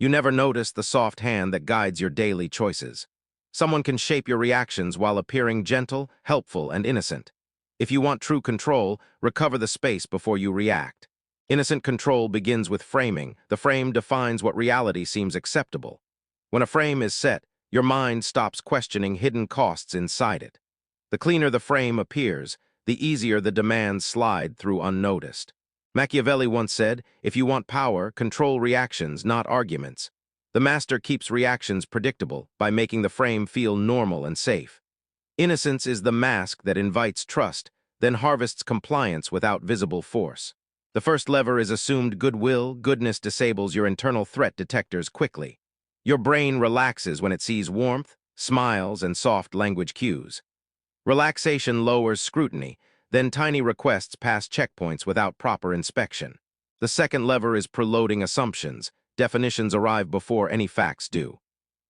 You never notice the soft hand that guides your daily choices. Someone can shape your reactions while appearing gentle, helpful, and innocent. If you want true control, recover the space before you react. Innocent control begins with framing. The frame defines what reality seems acceptable. When a frame is set, your mind stops questioning hidden costs inside it. The cleaner the frame appears, the easier the demands slide through unnoticed. Machiavelli once said, "If you want power, control reactions, not arguments." The master keeps reactions predictable by making the frame feel normal and safe. Innocence is the mask that invites trust, then harvests compliance without visible force. The first lever is assumed goodwill. Goodness disables your internal threat detectors quickly. Your brain relaxes when it sees warmth, smiles, and soft language cues. Relaxation lowers scrutiny, then tiny requests pass checkpoints without proper inspection. The second lever is preloading assumptions. Definitions arrive before any facts do.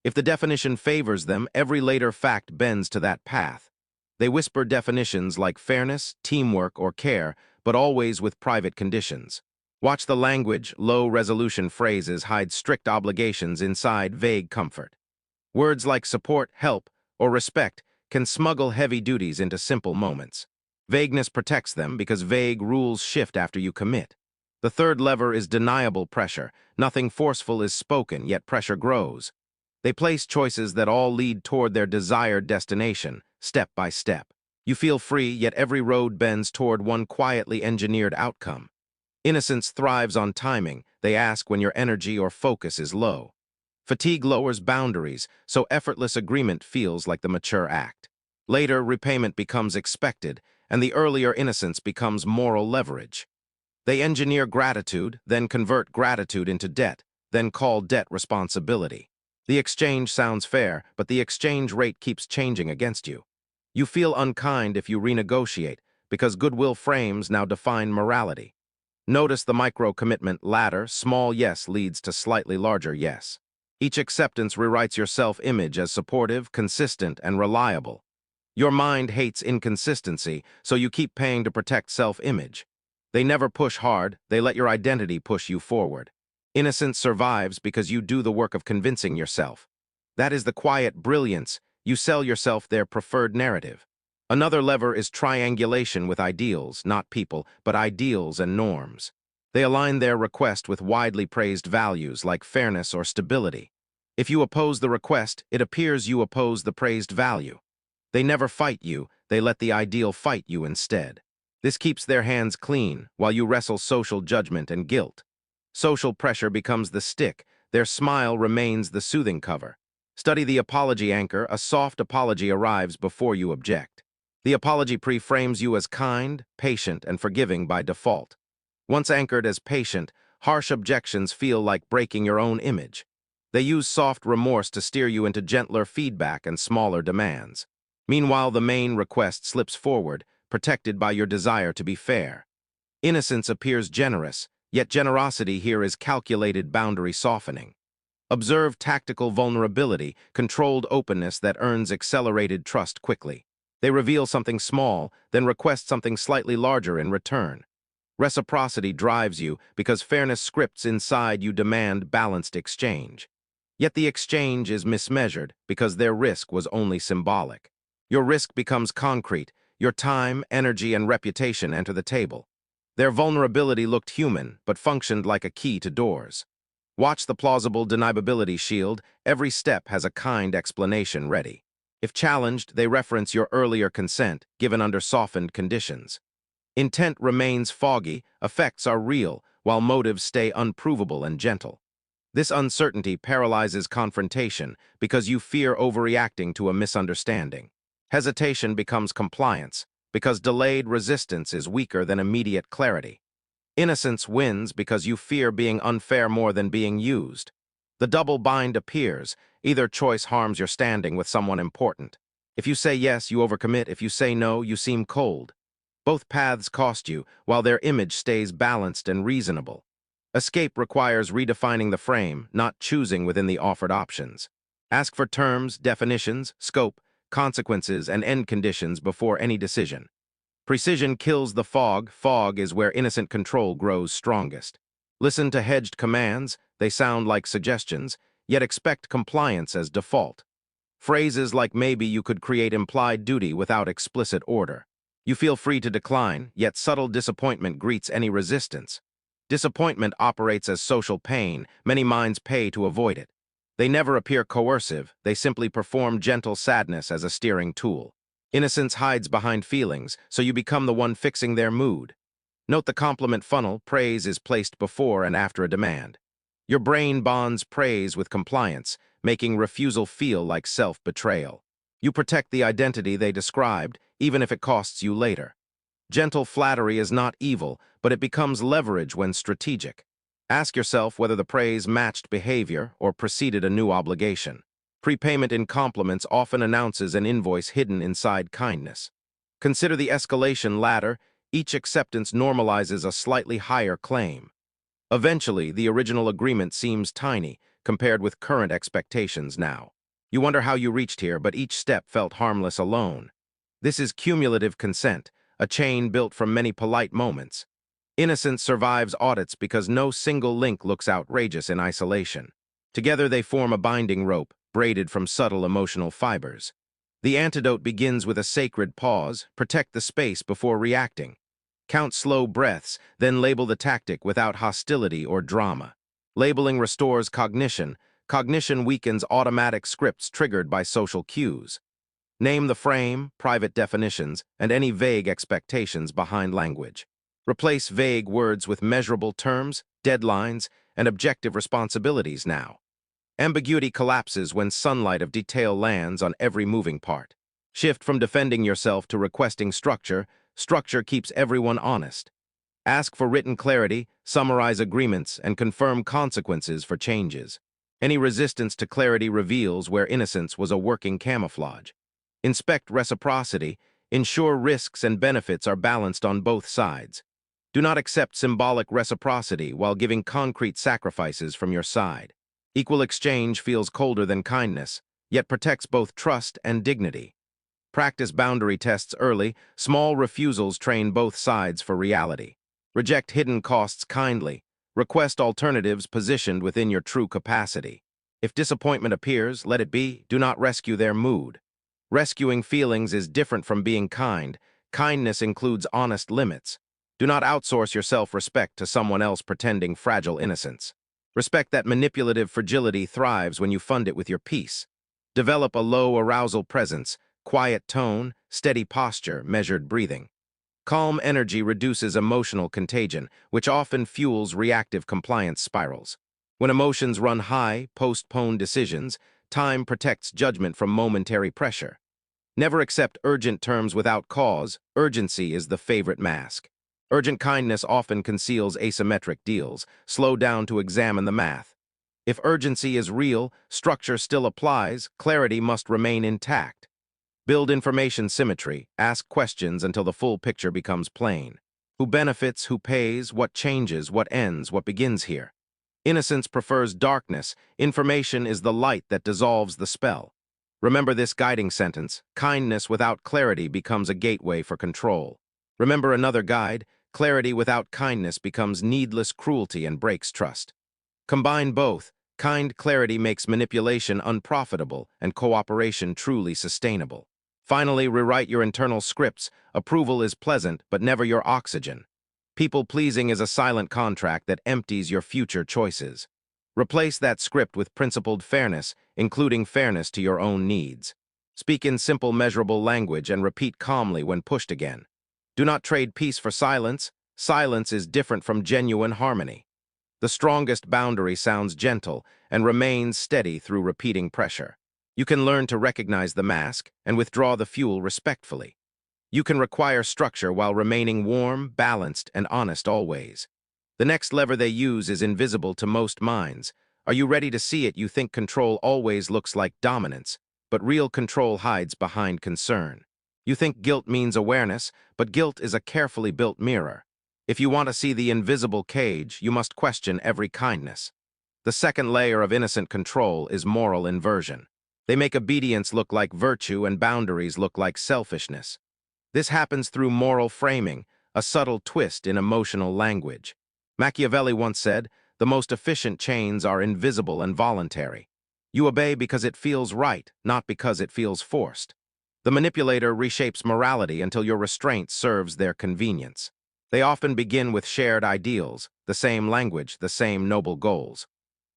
If the definition favors them, every later fact bends to that path. They whisper definitions like fairness, teamwork, or care, but always with private conditions. Watch the language. Low-resolution phrases hide strict obligations inside vague comfort. Words like support, help, or respect can smuggle heavy duties into simple moments. Vagueness protects them because vague rules shift after you commit. The third lever is deniable pressure. Nothing forceful is spoken, yet pressure grows. They place choices that all lead toward their desired destination, step by step. You feel free, yet every road bends toward one quietly engineered outcome. Innocence thrives on timing. They ask when your energy or focus is low. Fatigue lowers boundaries, so effortless agreement feels like the mature act. Later, repayment becomes expected, and the earlier innocence becomes moral leverage. They engineer gratitude, then convert gratitude into debt, then call debt responsibility. The exchange sounds fair, but the exchange rate keeps changing against you. You feel unkind if you renegotiate, because goodwill frames now define morality. Notice the micro-commitment ladder. Small yes leads to slightly larger yes. Each acceptance rewrites your self-image as supportive, consistent, and reliable. Your mind hates inconsistency, so you keep paying to protect self-image. They never push hard, they let your identity push you forward. Innocence survives because you do the work of convincing yourself. That is the quiet brilliance. You sell yourself their preferred narrative. Another lever is triangulation with ideals, not people, but ideals and norms. They align their request with widely praised values like fairness or stability. If you oppose the request, it appears you oppose the praised value. They never fight you, they let the ideal fight you instead. This keeps their hands clean while you wrestle social judgment and guilt. Social pressure becomes the stick, their smile remains the soothing cover. Study the apology anchor. A soft apology arrives before you object. The apology pre-frames you as kind, patient, and forgiving by default. Once anchored as patient, harsh objections feel like breaking your own image. They use soft remorse to steer you into gentler feedback and smaller demands. Meanwhile, the main request slips forward, protected by your desire to be fair. Innocence appears generous, yet generosity here is calculated boundary softening. Observe tactical vulnerability, controlled openness that earns accelerated trust quickly. They reveal something small, then request something slightly larger in return. Reciprocity drives you because fairness scripts inside you demand balanced exchange. Yet the exchange is mismeasured because their risk was only symbolic. Your risk becomes concrete. Your time, energy, and reputation enter the table. Their vulnerability looked human, but functioned like a key to doors. Watch the plausible deniability shield. Every step has a kind explanation ready. If challenged, they reference your earlier consent, given under softened conditions. Intent remains foggy, effects are real, while motives stay unprovable and gentle. This uncertainty paralyzes confrontation because you fear overreacting to a misunderstanding. Hesitation becomes compliance, because delayed resistance is weaker than immediate clarity. Innocence wins because you fear being unfair more than being used. The double bind appears. Either choice harms your standing with someone important. If you say yes, you overcommit. If you say no, you seem cold. Both paths cost you, while their image stays balanced and reasonable. Escape requires redefining the frame, not choosing within the offered options. Ask for terms, definitions, scope, consequences, and end conditions before any decision. Precision kills the fog. Fog is where innocent control grows strongest. Listen to hedged commands. They sound like suggestions, yet expect compliance as default. Phrases like maybe you could create implied duty without explicit order. You feel free to decline, yet subtle disappointment greets any resistance. Disappointment operates as social pain. Many minds pay to avoid it. They never appear coercive. They simply perform gentle sadness as a steering tool. Innocence hides behind feelings, so you become the one fixing their mood. Note the compliment funnel. Praise is placed before and after a demand. Your brain bonds praise with compliance, making refusal feel like self-betrayal. You protect the identity they described, even if it costs you later. Gentle flattery is not evil, but it becomes leverage when strategic. Ask yourself whether the praise matched behavior or preceded a new obligation. Prepayment in compliments often announces an invoice hidden inside kindness. Consider the escalation ladder. Each acceptance normalizes a slightly higher claim. Eventually, the original agreement seems tiny compared with current expectations now. You wonder how you reached here, but each step felt harmless alone. This is cumulative consent, a chain built from many polite moments. Innocence survives audits because no single link looks outrageous in isolation. Together they form a binding rope, braided from subtle emotional fibers. The antidote begins with a sacred pause. Protect the space before reacting. Count slow breaths, then label the tactic without hostility or drama. Labeling restores cognition. Cognition weakens automatic scripts triggered by social cues. Name the frame, private definitions, and any vague expectations behind language. Replace vague words with measurable terms, deadlines, and objective responsibilities now. Ambiguity collapses when sunlight of detail lands on every moving part. Shift from defending yourself to requesting structure. Structure keeps everyone honest. Ask for written clarity, summarize agreements, and confirm consequences for changes. Any resistance to clarity reveals where innocence was a working camouflage. Inspect reciprocity. Ensure risks and benefits are balanced on both sides. Do not accept symbolic reciprocity while giving concrete sacrifices from your side. Equal exchange feels colder than kindness, yet protects both trust and dignity. Practice boundary tests early. Small refusals train both sides for reality. Reject hidden costs kindly. Request alternatives positioned within your true capacity. If disappointment appears, let it be. Do not rescue their mood. Rescuing feelings is different from being kind. Kindness includes honest limits. Do not outsource your self-respect to someone else pretending fragile innocence. Respect that manipulative fragility thrives when you fund it with your peace. Develop a low arousal presence, quiet tone, steady posture, measured breathing. Calm energy reduces emotional contagion, which often fuels reactive compliance spirals. When emotions run high, postpone decisions. Time protects judgment from momentary pressure. Never accept urgent terms without cause. Urgency is the favorite mask. Urgent kindness often conceals asymmetric deals. Slow down to examine the math. If urgency is real, structure still applies. Clarity must remain intact. Build information symmetry. Ask questions until the full picture becomes plain. Who benefits, who pays, what changes, what ends, what begins here? Innocence prefers darkness. Information is the light that dissolves the spell. Remember this guiding sentence: kindness without clarity becomes a gateway for control. Remember another guide: clarity without kindness becomes needless cruelty and breaks trust. Combine both. Kind clarity makes manipulation unprofitable and cooperation truly sustainable. Finally, rewrite your internal scripts. Approval is pleasant, but never your oxygen. People-pleasing is a silent contract that empties your future choices. Replace that script with principled fairness, including fairness to your own needs. Speak in simple, measurable language and repeat calmly when pushed again. Do not trade peace for silence. Silence is different from genuine harmony. The strongest boundary sounds gentle and remains steady through repeating pressure. You can learn to recognize the mask and withdraw the fuel respectfully. You can require structure while remaining warm, balanced, and honest always. The next lever they use is invisible to most minds. Are you ready to see it? You think control always looks like dominance, but real control hides behind concern. You think guilt means awareness, but guilt is a carefully built mirror. If you want to see the invisible cage, you must question every kindness. The second layer of innocent control is moral inversion. They make obedience look like virtue and boundaries look like selfishness. This happens through moral framing, a subtle twist in emotional language. Machiavelli once said, the most efficient chains are invisible and voluntary. You obey because it feels right, not because it feels forced. The manipulator reshapes morality until your restraint serves their convenience. They often begin with shared ideals, the same language, the same noble goals.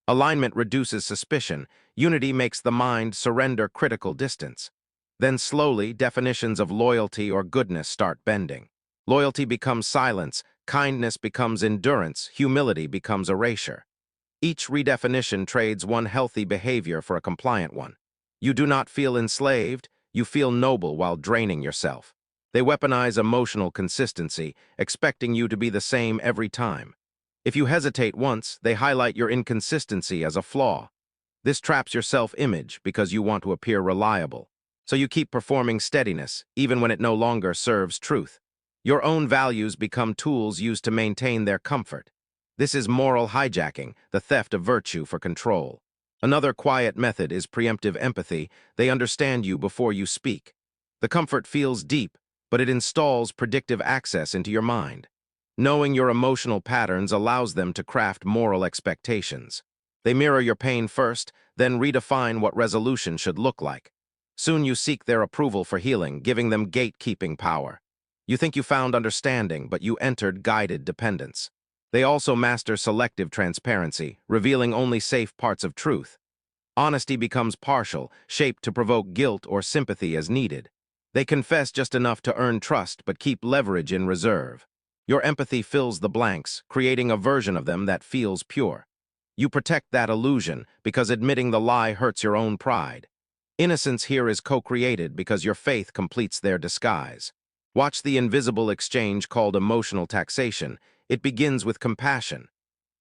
Alignment reduces suspicion. Unity makes the mind surrender critical distance. Then slowly, definitions of loyalty or goodness start bending. Loyalty becomes silence, kindness becomes endurance, humility becomes erasure. Each redefinition trades one healthy behavior for a compliant one. You do not feel enslaved, you feel noble while draining yourself. They weaponize emotional consistency, expecting you to be the same every time. If you hesitate once, they highlight your inconsistency as a flaw. This traps your self-image because you want to appear reliable. So you keep performing steadiness, even when it no longer serves truth. Your own values become tools used to maintain their comfort. This is moral hijacking, the theft of virtue for control. Another quiet method is preemptive empathy. They understand you before you speak. The comfort feels deep, but it installs predictive access into your mind. Knowing your emotional patterns allows them to craft moral expectations. They mirror your pain first, then redefine what resolution should look like. Soon you seek their approval for healing, giving them gatekeeping power. You think you found understanding, but you entered guided dependence. They also master selective transparency, revealing only safe parts of truth. Honesty becomes partial, shaped to provoke guilt or sympathy as needed. They confess just enough to earn trust, but keep leverage in reserve. Your empathy fills the blanks, creating a version of them that feels pure. You protect that illusion because admitting the lie hurts your own pride. Innocence here is co-created because your faith completes their disguise. Watch the invisible exchange called emotional taxation. It begins with compassion.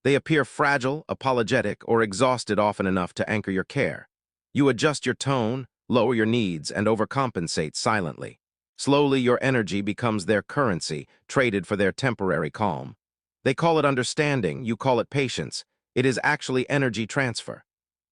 They appear fragile, apologetic, or exhausted often enough to anchor your care. You adjust your tone, lower your needs, and overcompensate silently. Slowly, your energy becomes their currency, traded for their temporary calm. They call it understanding, you call it patience. It is actually energy transfer.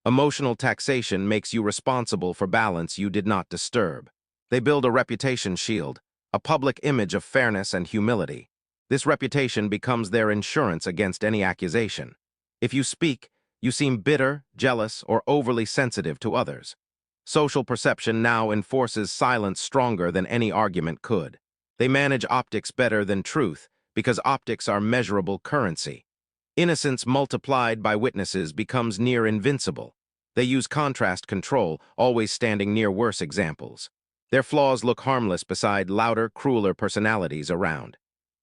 Emotional taxation makes you responsible for balance you did not disturb. They build a reputation shield, a public image of fairness and humility. This reputation becomes their insurance against any accusation. If you speak, you seem bitter, jealous, or overly sensitive to others. Social perception now enforces silence stronger than any argument could. They manage optics better than truth because optics are measurable currency. Innocence multiplied by witnesses becomes near invincible. They use contrast control, always standing near worse examples. Their flaws look harmless beside louder, crueler personalities around.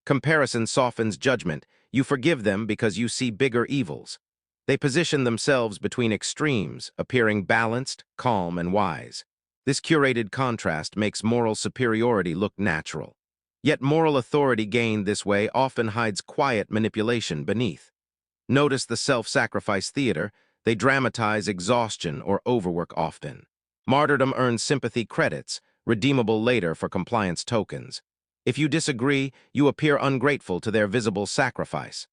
Comparison softens judgment. You forgive them because you see bigger evils. They position themselves between extremes, appearing balanced, calm, and wise. This curated contrast makes moral superiority look natural. Yet moral authority gained this way often hides quiet manipulation beneath. Notice the self-sacrifice theater. They dramatize exhaustion or overwork often. Martyrdom earns sympathy credits, redeemable later for compliance tokens. If you disagree, you appear ungrateful to their visible sacrifice.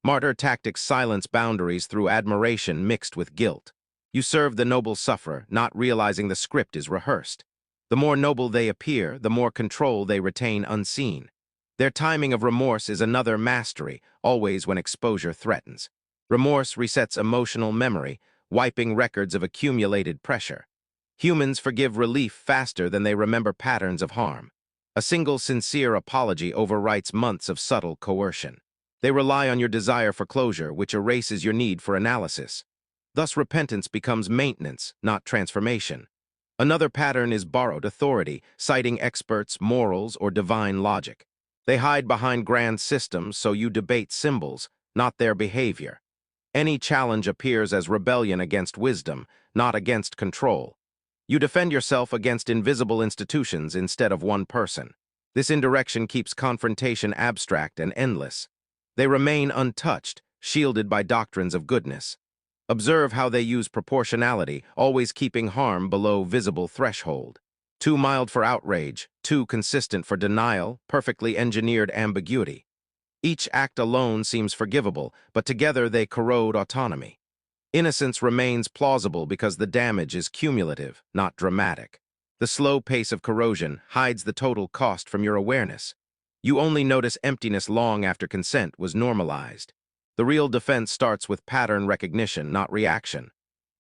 Martyr tactics silence boundaries through admiration mixed with guilt. You serve the noble sufferer, not realizing the script is rehearsed. The more noble they appear, the more control they retain unseen. Their timing of remorse is another mastery, always when exposure threatens. Remorse resets emotional memory, wiping records of accumulated pressure. Humans forgive relief faster than they remember patterns of harm. A single sincere apology overwrites months of subtle coercion. They rely on your desire for closure, which erases your need for analysis. Thus, repentance becomes maintenance, not transformation. Another pattern is borrowed authority, citing experts, morals, or divine logic. They hide behind grand systems so you debate symbols, not their behavior. Any challenge appears as rebellion against wisdom, not against control. You defend yourself against invisible institutions instead of one person. This indirection keeps confrontation abstract and endless. They remain untouched, shielded by doctrines of goodness. Observe how they use proportionality, always keeping harm below visible threshold. Too mild for outrage, too consistent for denial, perfectly engineered ambiguity. Each act alone seems forgivable, but together they corrode autonomy. Innocence remains plausible because the damage is cumulative, not dramatic. The slow pace of corrosion hides the total cost from your awareness. You only notice emptiness long after consent was normalized. The real defense starts with pattern recognition, not reaction.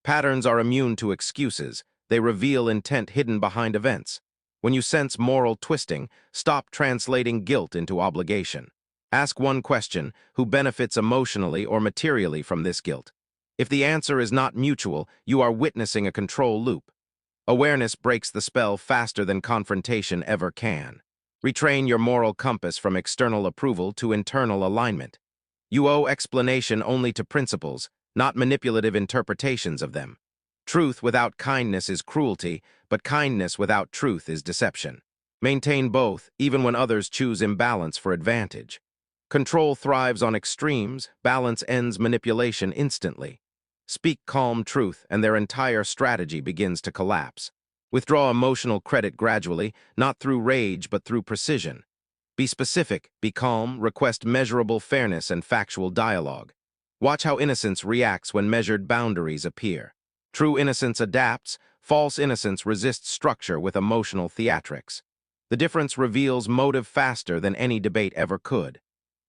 Patterns are immune to excuses. They reveal intent hidden behind events. When you sense moral twisting, stop translating guilt into obligation. Ask one question: who benefits emotionally or materially from this guilt? If the answer is not mutual, you are witnessing a control loop. Awareness breaks the spell faster than confrontation ever can. Retrain your moral compass from external approval to internal alignment. You owe explanation only to principles, not manipulative interpretations of them. Truth without kindness is cruelty, but kindness without truth is deception. Maintain both, even when others choose imbalance for advantage. Control thrives on extremes, balance ends manipulation instantly. Speak calm truth, and their entire strategy begins to collapse. Withdraw emotional credit gradually, not through rage but through precision. Be specific, be calm, request measurable fairness and factual dialogue. Watch how innocence reacts when measured boundaries appear. True innocence adapts, false innocence resists structure with emotional theatrics. The difference reveals motive faster than any debate ever could.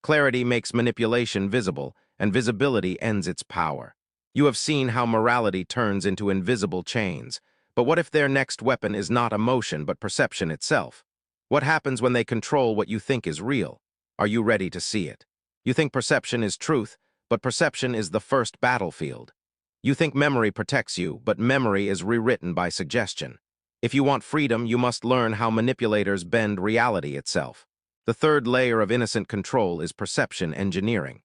Clarity makes manipulation visible, and visibility ends its power. You have seen how morality turns into invisible chains, but what if their next weapon is not emotion but perception itself? What happens when they control what you think is real? Are you ready to see it? You think perception is truth, but perception is the first battlefield. You think memory protects you, but memory is rewritten by suggestion. If you want freedom, you must learn how manipulators bend reality itself. The third layer of innocent control is perception engineering.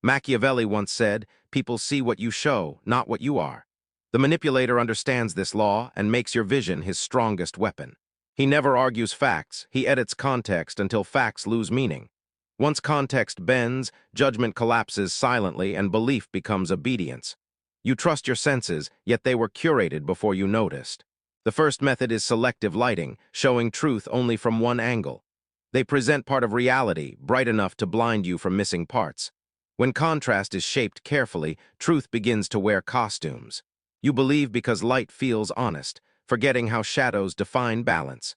Machiavelli once said, "People see what you show, not what you are." The manipulator understands this law and makes your vision his strongest weapon. He never argues facts, he edits context until facts lose meaning. Once context bends, judgment collapses silently and belief becomes obedience. You trust your senses, yet they were curated before you noticed. The first method is selective lighting, showing truth only from one angle. They present part of reality, bright enough to blind you from missing parts. When contrast is shaped carefully, truth begins to wear costumes. You believe because light feels honest, forgetting how shadows define balance.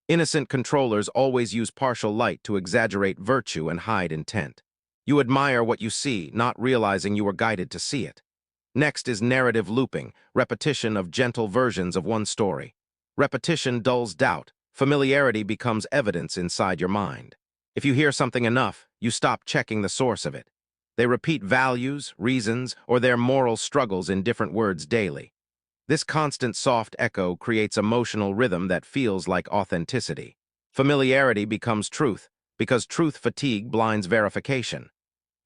Innocent controllers always use partial light to exaggerate virtue and hide intent. You admire what you see, not realizing you were guided to see it. Next is narrative looping, repetition of gentle versions of one story. Repetition dulls doubt. Familiarity becomes evidence inside your mind. If you hear something enough, you stop checking the source of it. They repeat values, reasons, or their moral struggles in different words daily. This constant soft echo creates emotional rhythm that feels like authenticity. Familiarity becomes truth, because truth fatigue blinds verification.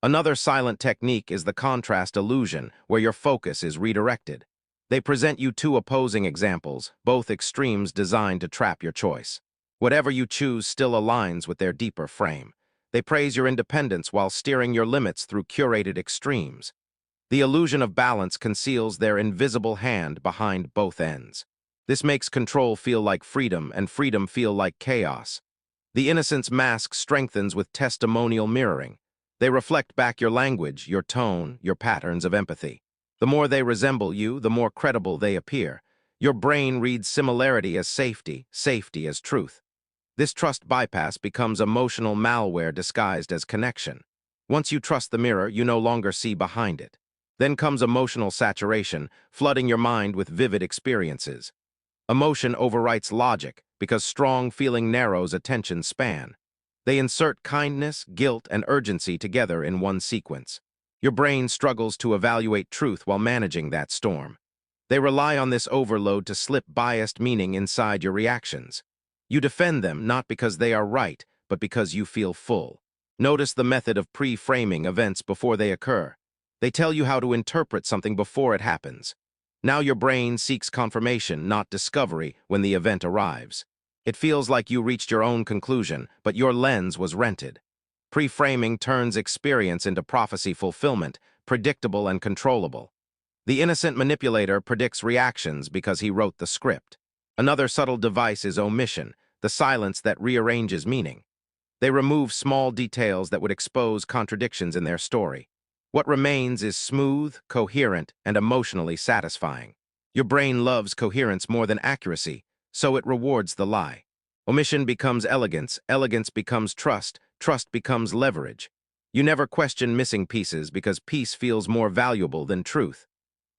Another silent technique is the contrast illusion, where your focus is redirected. They present you two opposing examples, both extremes designed to trap your choice. Whatever you choose still aligns with their deeper frame. They praise your independence while steering your limits through curated extremes. The illusion of balance conceals their invisible hand behind both ends. This makes control feel like freedom and freedom feel like chaos. The innocence mask strengthens with testimonial mirroring. They reflect back your language, your tone, your patterns of empathy. The more they resemble you, the more credible they appear. Your brain reads similarity as safety, safety as truth. This trust bypass becomes emotional malware disguised as connection. Once you trust the mirror, you no longer see behind it. Then comes emotional saturation, flooding your mind with vivid experiences. Emotion overwrites logic because strong feeling narrows attention span. They insert kindness, guilt, and urgency together in one sequence. Your brain struggles to evaluate truth while managing that storm. They rely on this overload to slip biased meaning inside your reactions. You defend them not because they are right, but because you feel full. Notice the method of pre-framing events before they occur. They tell you how to interpret something before it happens. Now your brain seeks confirmation, not discovery, when the event arrives. It feels like you reached your own conclusion, but your lens was rented. Pre-framing turns experience into prophecy fulfillment, predictable and controllable. The innocent manipulator predicts reactions because he wrote the script. Another subtle device is omission, the silence that rearranges meaning. They remove small details that would expose contradictions in their story. What remains is smooth, coherent, and emotionally satisfying. Your brain loves coherence more than accuracy, so it rewards the lie. Omission becomes elegance, elegance becomes trust, trust becomes leverage. You never question missing pieces because peace feels more valuable than truth.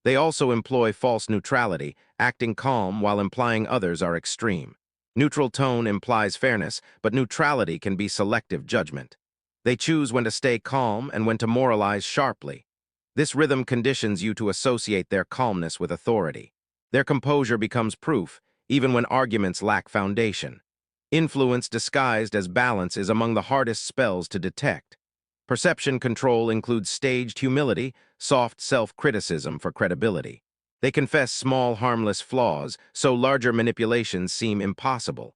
They also employ false neutrality, acting calm while implying others are extreme. Neutral tone implies fairness, but neutrality can be selective judgment. They choose when to stay calm and when to moralize sharply. This rhythm conditions you to associate their calmness with authority. Their composure becomes proof, even when arguments lack foundation. Influence disguised as balance is among the hardest spells to detect. Perception control includes staged humility, soft self-criticism for credibility. They confess small, harmless flaws, so larger manipulations seem impossible.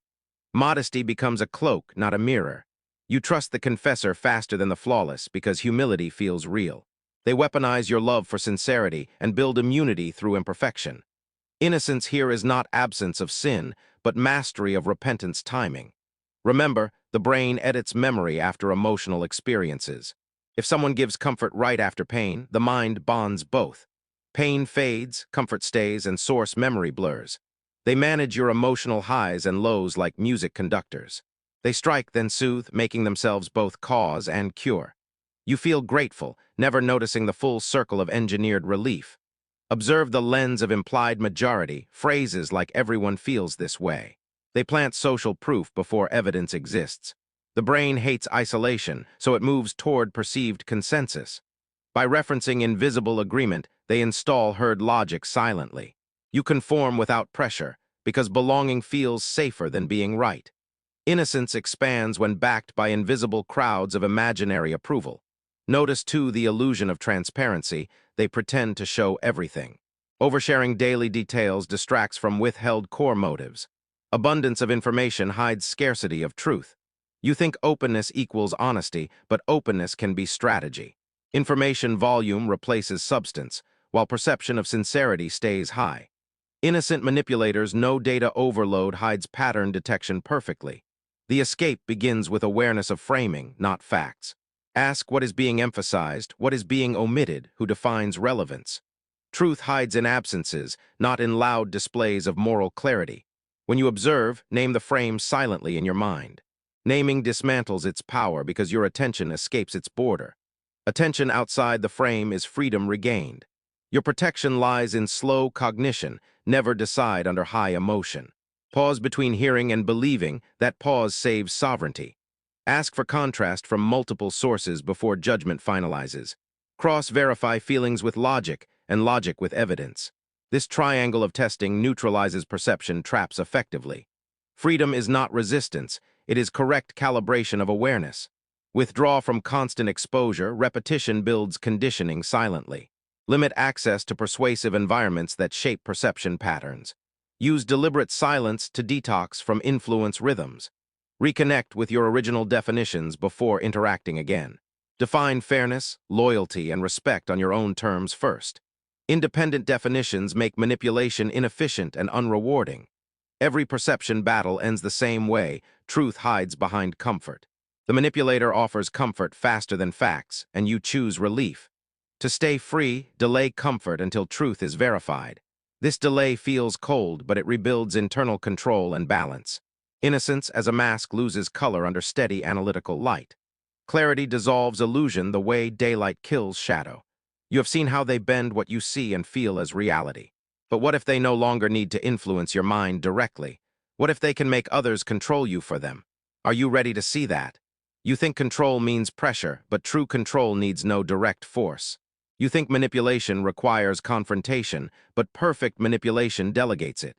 Modesty becomes a cloak, not a mirror. You trust the confessor faster than the flawless because humility feels real. They weaponize your love for sincerity and build immunity through imperfection. Innocence here is not absence of sin, but mastery of repentance timing. Remember, the brain edits memory after emotional experiences. If someone gives comfort right after pain, the mind bonds both. Pain fades, comfort stays, and source memory blurs. They manage your emotional highs and lows like music conductors. They strike, then soothe, making themselves both cause and cure. You feel grateful, never noticing the full circle of engineered relief. Observe the lens of implied majority, phrases like everyone feels this way. They plant social proof before evidence exists. The brain hates isolation, so it moves toward perceived consensus. By referencing invisible agreement, they install herd logic silently. You conform without pressure, because belonging feels safer than being right. Innocence expands when backed by invisible crowds of imaginary approval. Notice, too, the illusion of transparency. They pretend to show everything. Oversharing daily details distracts from withheld core motives. Abundance of information hides scarcity of truth. You think openness equals honesty, but openness can be strategy. Information volume replaces substance, while perception of sincerity stays high. Innocent manipulators know data overload hides pattern detection perfectly. The escape begins with awareness of framing, not facts. Ask what is being emphasized, what is being omitted, who defines relevance. Truth hides in absences, not in loud displays of moral clarity. When you observe, name the frame silently in your mind. Naming dismantles its power because your attention escapes its border. Attention outside the frame is freedom regained. Your protection lies in slow cognition, never decide under high emotion. Pause between hearing and believing, that pause saves sovereignty. Ask for contrast from multiple sources before judgment finalizes. Cross-verify feelings with logic and logic with evidence. This triangle of testing neutralizes perception traps effectively. Freedom is not resistance, it is correct calibration of awareness. Withdraw from constant exposure, repetition builds conditioning silently. Limit access to persuasive environments that shape perception patterns. Use deliberate silence to detox from influence rhythms. Reconnect with your original definitions before interacting again. Define fairness, loyalty, and respect on your own terms first. Independent definitions make manipulation inefficient and unrewarding. Every perception battle ends the same way. Truth hides behind comfort. The manipulator offers comfort faster than facts, and you choose relief. To stay free, delay comfort until truth is verified. This delay feels cold, but it rebuilds internal control and balance. Innocence as a mask loses color under steady analytical light. Clarity dissolves illusion the way daylight kills shadow. You have seen how they bend what you see and feel as reality. But what if they no longer need to influence your mind directly? What if they can make others control you for them? Are you ready to see that? You think control means pressure, but true control needs no direct force. You think manipulation requires confrontation, but perfect manipulation delegates it.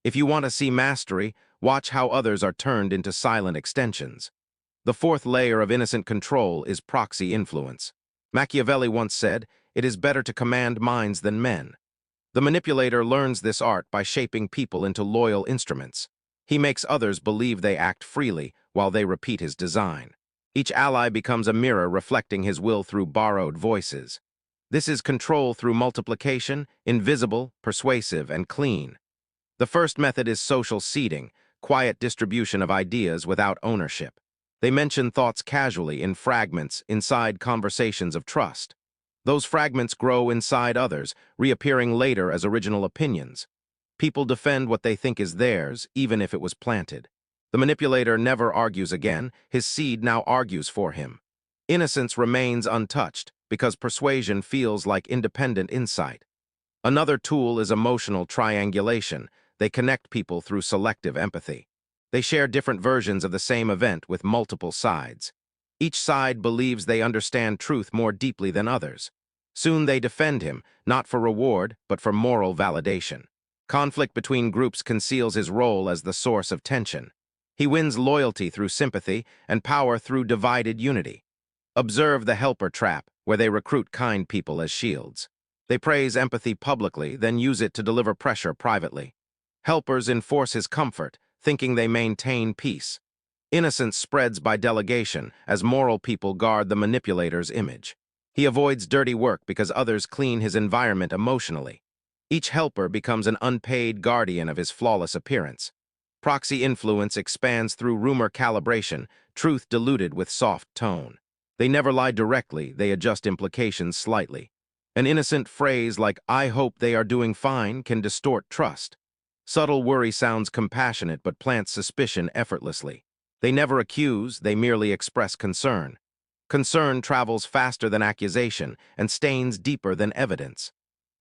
If you want to see mastery, watch how others are turned into silent extensions. The fourth layer of innocent control is proxy influence. Machiavelli once said, "It is better to command minds than men." The manipulator learns this art by shaping people into loyal instruments. He makes others believe they act freely while they repeat his design. Each ally becomes a mirror reflecting his will through borrowed voices. This is control through multiplication, invisible, persuasive, and clean. The first method is social seeding, quiet distribution of ideas without ownership. They mention thoughts casually in fragments inside conversations of trust. Those fragments grow inside others, reappearing later as original opinions. People defend what they think is theirs, even if it was planted. The manipulator never argues again, his seed now argues for him. Innocence remains untouched because persuasion feels like independent insight. Another tool is emotional triangulation. They connect people through selective empathy. They share different versions of the same event with multiple sides. Each side believes they understand truth more deeply than others. Soon they defend him, not for reward, but for moral validation. Conflict between groups conceals his role as the source of tension. He wins loyalty through sympathy and power through divided unity. Observe the helper trap, where they recruit kind people as shields. They praise empathy publicly, then use it to deliver pressure privately. Helpers enforce his comfort, thinking they maintain peace. Innocence spreads by delegation, as moral people guard the manipulator's image. He avoids dirty work because others clean his environment emotionally. Each helper becomes an unpaid guardian of his flawless appearance. Proxy influence expands through rumor calibration, truth diluted with soft tone. They never lie directly, they adjust implications slightly. An innocent phrase like, "I hope they are doing fine," can distort trust. Subtle worry sounds compassionate but plants suspicion effortlessly. They never accuse, they merely express concern. Concern travels faster than accusation and stains deeper than evidence.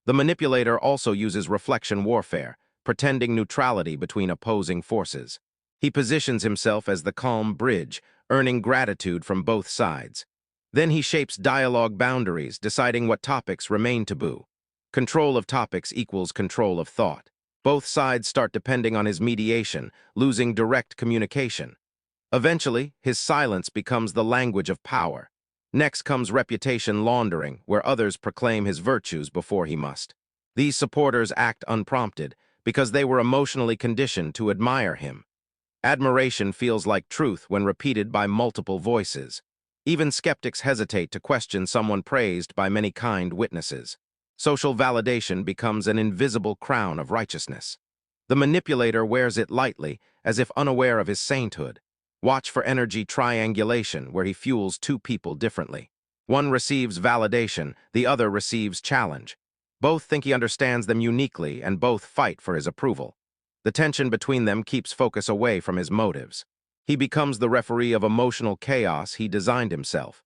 The manipulator also uses reflection warfare, pretending neutrality between opposing forces. He positions himself as the calm bridge, earning gratitude from both sides. Then he shapes dialogue boundaries, deciding what topics remain taboo. Control of topics equals control of thought. Both sides start depending on his mediation, losing direct communication. Eventually, his silence becomes the language of power. Next comes reputation laundering, where others proclaim his virtues before he must. These supporters act unprompted because they were emotionally conditioned to admire him. Admiration feels like truth when repeated by multiple voices. Even skeptics hesitate to question someone praised by many kind witnesses. Social validation becomes an invisible crown of righteousness. The manipulator wears it lightly, as if unaware of his sainthood. Watch for energy triangulation, where he fuels two people differently. One receives validation, the other receives challenge. Both think he understands them uniquely, and both fight for his approval. The tension between them keeps focus away from his motives. He becomes the referee of emotional chaos he designed himself.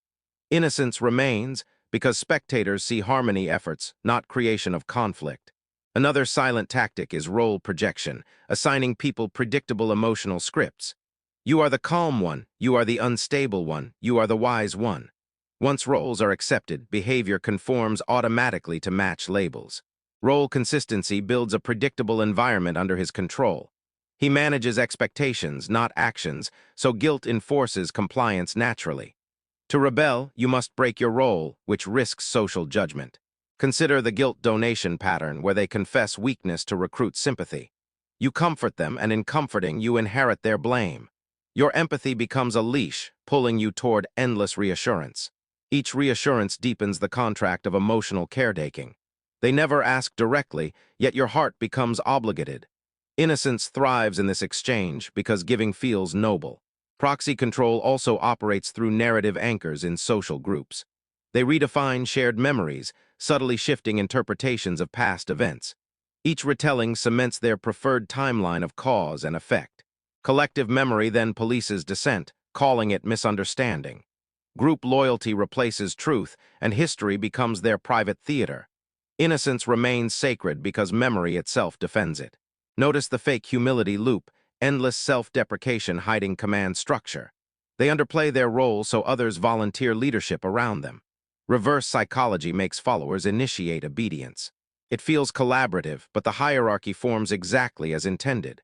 Innocence remains because spectators see harmony efforts, not creation of conflict. Another silent tactic is role projection, assigning people predictable emotional scripts. You are the calm one, you are the unstable one, you are the wise one. Once roles are accepted, behavior conforms automatically to match labels. Role consistency builds a predictable environment under his control. He manages expectations, not actions, so guilt enforces compliance naturally. To rebel, you must break your role, which risks social judgment. Consider the guilt donation pattern, where they confess weakness to recruit sympathy. You comfort them, and in comforting, you inherit their blame. Your empathy becomes a leash, pulling you toward endless reassurance. Each reassurance deepens the contract of emotional caretaking. They never ask directly, yet your heart becomes obligated. Innocence thrives in this exchange because giving feels noble. Proxy control also operates through narrative anchors in social groups. They redefine shared memories, subtly shifting interpretations of past events. Each retelling cements their preferred timeline of cause and effect. Collective memory then polices dissent, calling it misunderstanding. Group loyalty replaces truth, and history becomes their private theater. Innocence remains sacred because memory itself defends it. Notice the fake humility loop, endless self-deprecation hiding command structure. They underplay their role so others volunteer leadership around them. Reverse psychology makes followers initiate obedience. It feels collaborative, but the hierarchy forms exactly as intended.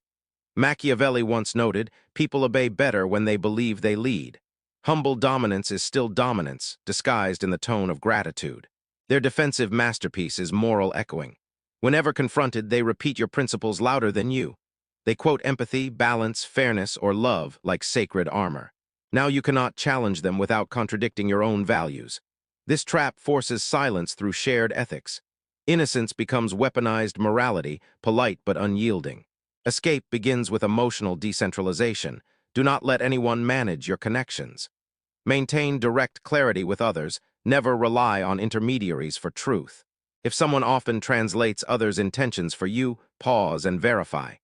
Machiavelli once noted, people obey better when they believe they lead. Humble dominance is still dominance, disguised in the tone of gratitude. Their defensive masterpiece is moral echoing. Whenever confronted, they repeat your principles louder than you. They quote empathy, balance, fairness, or love like sacred armor. Now you cannot challenge them without contradicting your own values. This trap forces silence through shared ethics. Innocence becomes weaponized morality, polite but unyielding. Escape begins with emotional decentralization. Do not let anyone manage your connections. Maintain direct clarity with others. Never rely on intermediaries for truth. If someone often translates others' intentions for you, pause and verify.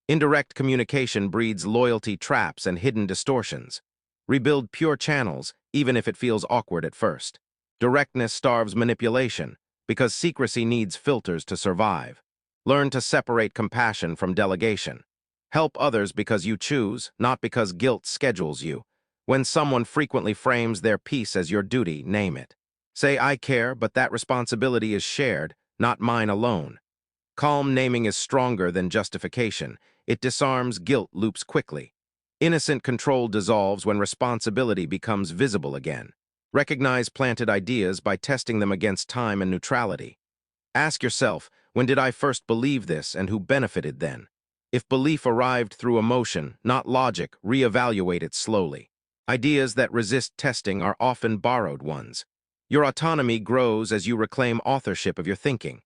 Indirect communication breeds loyalty traps and hidden distortions. Rebuild pure channels, even if it feels awkward at first. Directness starves manipulation, because secrecy needs filters to survive. Learn to separate compassion from delegation. Help others because you choose, not because guilt schedules you. When someone frequently frames their peace as your duty, name it. Say, I care, but that responsibility is shared, not mine alone. Calm naming is stronger than justification. It disarms guilt loops quickly. Innocent control dissolves when responsibility becomes visible again. Recognize planted ideas by testing them against time and neutrality. Ask yourself, when did I first believe this and who benefited then? If belief arrived through emotion, not logic, reevaluate it slowly. Ideas that resist testing are often borrowed ones. Your autonomy grows as you reclaim authorship of your thinking.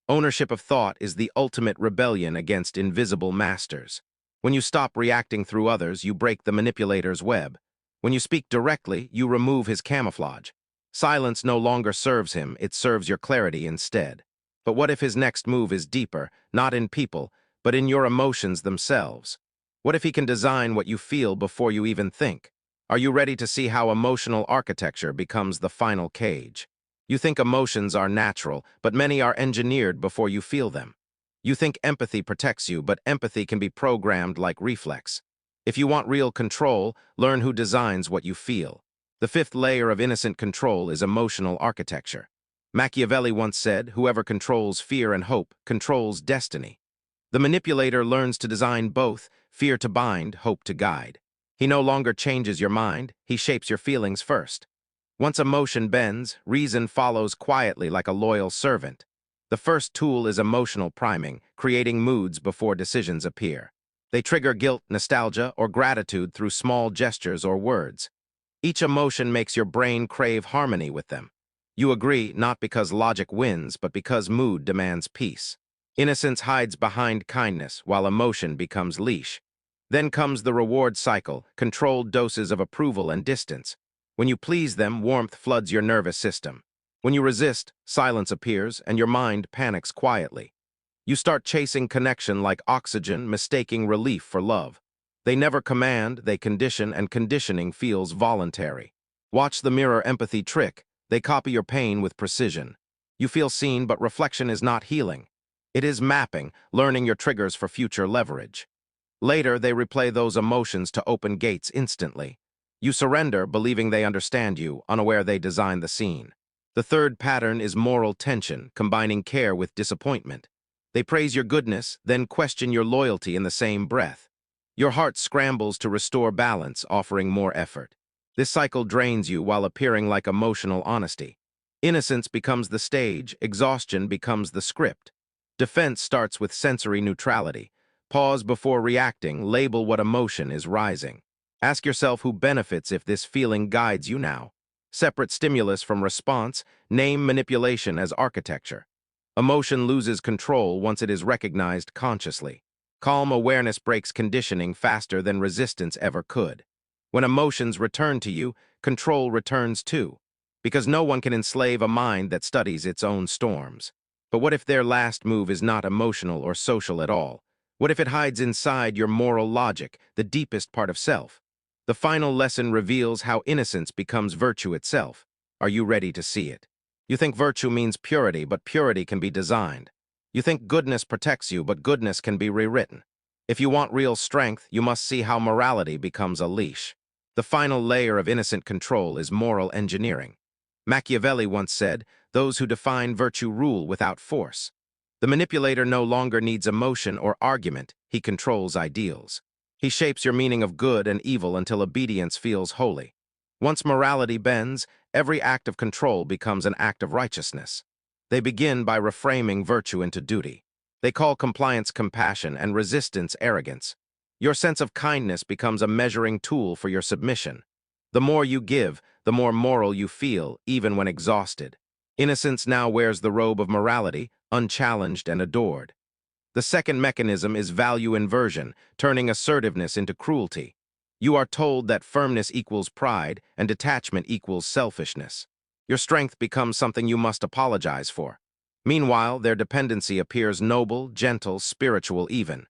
Ownership of thought is the ultimate rebellion against invisible masters. When you stop reacting through others, you break the manipulator's web. When you speak directly, you remove his camouflage. Silence no longer serves him, it serves your clarity instead. But what if his next move is deeper, not in people, but in your emotions themselves? What if he can design what you feel before you even think? Are you ready to see how emotional architecture becomes the final cage? You think emotions are natural, but many are engineered before you feel them. You think empathy protects you, but empathy can be programmed like reflex. If you want real control, learn who designs what you feel. The fifth layer of innocent control is emotional architecture. Machiavelli once said, whoever controls fear and hope controls destiny. The manipulator learns to design both, fear to bind, hope to guide. He no longer changes your mind, he shapes your feelings first. Once emotion bends, reason follows quietly like a loyal servant. The first tool is emotional priming, creating moods before decisions appear. They trigger guilt, nostalgia, or gratitude through small gestures or words. Each emotion makes your brain crave harmony with them. You agree not because logic wins, but because mood demands peace. Innocence hides behind kindness, while emotion becomes leash. Then comes the reward cycle, controlled doses of approval and distance. When you please them, warmth floods your nervous system. When you resist, silence appears, and your mind panics quietly. You start chasing connection like oxygen, mistaking relief for love. They never command, they condition, and conditioning feels voluntary. Watch the mirror empathy trick. They copy your pain with precision. You feel seen, but reflection is not healing. It is mapping, learning your triggers for future leverage. Later, they replay those emotions to open gates instantly. You surrender, believing they understand you, unaware they designed the scene. The third pattern is moral tension, combining care with disappointment. They praise your goodness, then question your loyalty in the same breath. Your heart scrambles to restore balance, offering more effort. This cycle drains you while appearing like emotional honesty. Innocence becomes the stage, exhaustion becomes the script. Defense starts with sensory neutrality. Pause before reacting, label what emotion is rising. Ask yourself who benefits if this feeling guides you now. Separate stimulus from response, name manipulation as architecture. Emotion loses control once it is recognized consciously. Calm awareness breaks conditioning faster than resistance ever could. When emotions return to you, control returns too, because no one can enslave a mind that studies its own storms. But what if their last move is not emotional or social at all? What if it hides inside your moral logic, the deepest part of self? The final lesson reveals how innocence becomes virtue itself. Are you ready to see it? You think virtue means purity, but purity can be designed. You think goodness protects you, but goodness can be rewritten. If you want real strength, you must see how morality becomes a leash. The final layer of innocent control is moral engineering. Machiavelli once said, those who define virtue rule without force. The manipulator no longer needs emotion or argument, he controls ideals. He shapes your meaning of good and evil until obedience feels holy. Once morality bends, every act of control becomes an act of righteousness. They begin by reframing virtue into duty. They call compliance compassion and resistance arrogance. Your sense of kindness becomes a measuring tool for your submission. The more you give, the more moral you feel, even when exhausted. Innocence now wears the robe of morality, unchallenged and adored. The second mechanism is value inversion, turning assertiveness into cruelty. You are told that firmness equals pride and detachment equals selfishness. Your strength becomes something you must apologize for. Meanwhile, their dependency appears noble, gentle, spiritual even.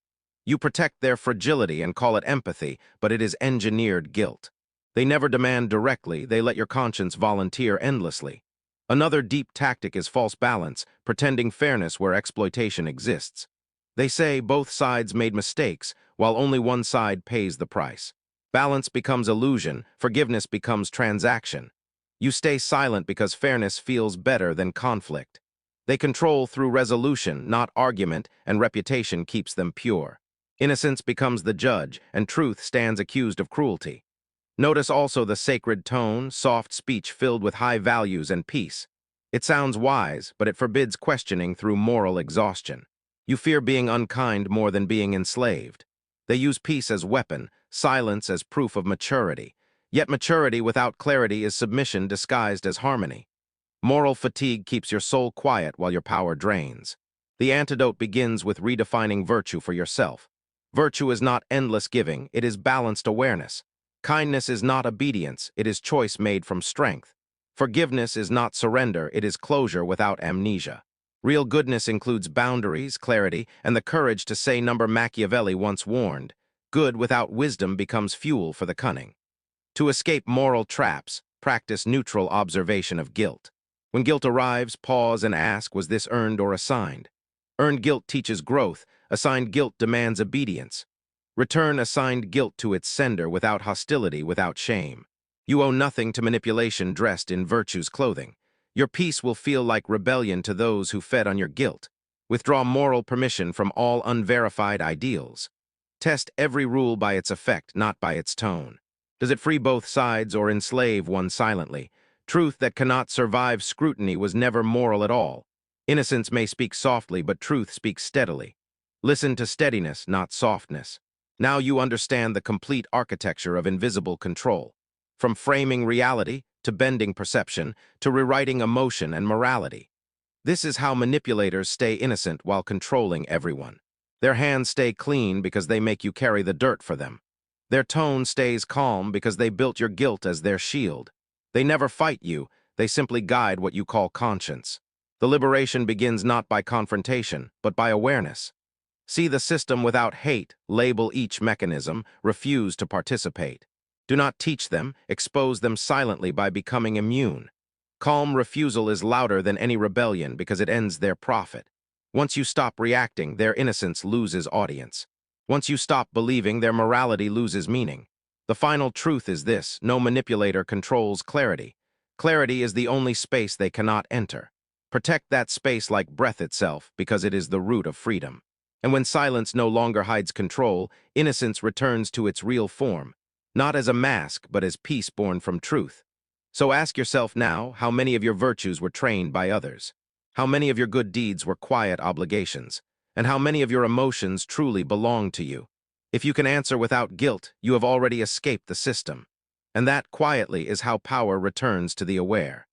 You protect their fragility and call it empathy, but it is engineered guilt. They never demand directly, they let your conscience volunteer endlessly. Another deep tactic is false balance, pretending fairness where exploitation exists. They say both sides made mistakes, while only one side pays the price. Balance becomes illusion, forgiveness becomes transaction. You stay silent because fairness feels better than conflict. They control through resolution, not argument, and reputation keeps them pure. Innocence becomes the judge, and truth stands accused of cruelty. Notice also the sacred tone, soft speech filled with high values and peace. It sounds wise, but it forbids questioning through moral exhaustion. You fear being unkind more than being enslaved. They use peace as weapon, silence as proof of maturity. Yet maturity without clarity is submission disguised as harmony. Moral fatigue keeps your soul quiet while your power drains. The antidote begins with redefining virtue for yourself. Virtue is not endless giving, it is balanced awareness. Kindness is not obedience, it is choice made from strength. Forgiveness is not surrender, it is closure without amnesia. Real goodness includes boundaries, clarity, and the courage to say number Machiavelli once warned, good without wisdom becomes fuel for the cunning. To escape moral traps, practice neutral observation of guilt. When guilt arrives, pause and ask, was this earned or assigned? Earned guilt teaches growth, assigned guilt demands obedience. Return assigned guilt to its sender without hostility, without shame. You owe nothing to manipulation dressed in virtue's clothing. Your peace will feel like rebellion to those who fed on your guilt. Withdraw moral permission from all unverified ideals. Test every rule by its effect, not by its tone. Does it free both sides or enslave one silently? Truth that cannot survive scrutiny was never moral at all. Innocence may speak softly, but truth speaks steadily. Listen to steadiness, not softness. Now you understand the complete architecture of invisible control. From framing reality, to bending perception, to rewriting emotion and morality. This is how manipulators stay innocent while controlling everyone. Their hands stay clean because they make you carry the dirt for them. Their tone stays calm because they built your guilt as their shield. They never fight you, they simply guide what you call conscience. The liberation begins not by confrontation, but by awareness. See the system without hate, label each mechanism, refuse to participate. Do not teach them, expose them silently by becoming immune. Calm refusal is louder than any rebellion because it ends their profit. Once you stop reacting, their innocence loses audience. Once you stop believing, their morality loses meaning. The final truth is this: no manipulator controls clarity. Clarity is the only space they cannot enter. Protect that space like breath itself, because it is the root of freedom. And when silence no longer hides control, innocence returns to its real form, not as a mask, but as peace born from truth. So ask yourself now, how many of your virtues were trained by others? How many of your good deeds were quiet obligations? And how many of your emotions truly belong to you? If you can answer without guilt, you have already escaped the system. And that quietly is how power returns to the aware.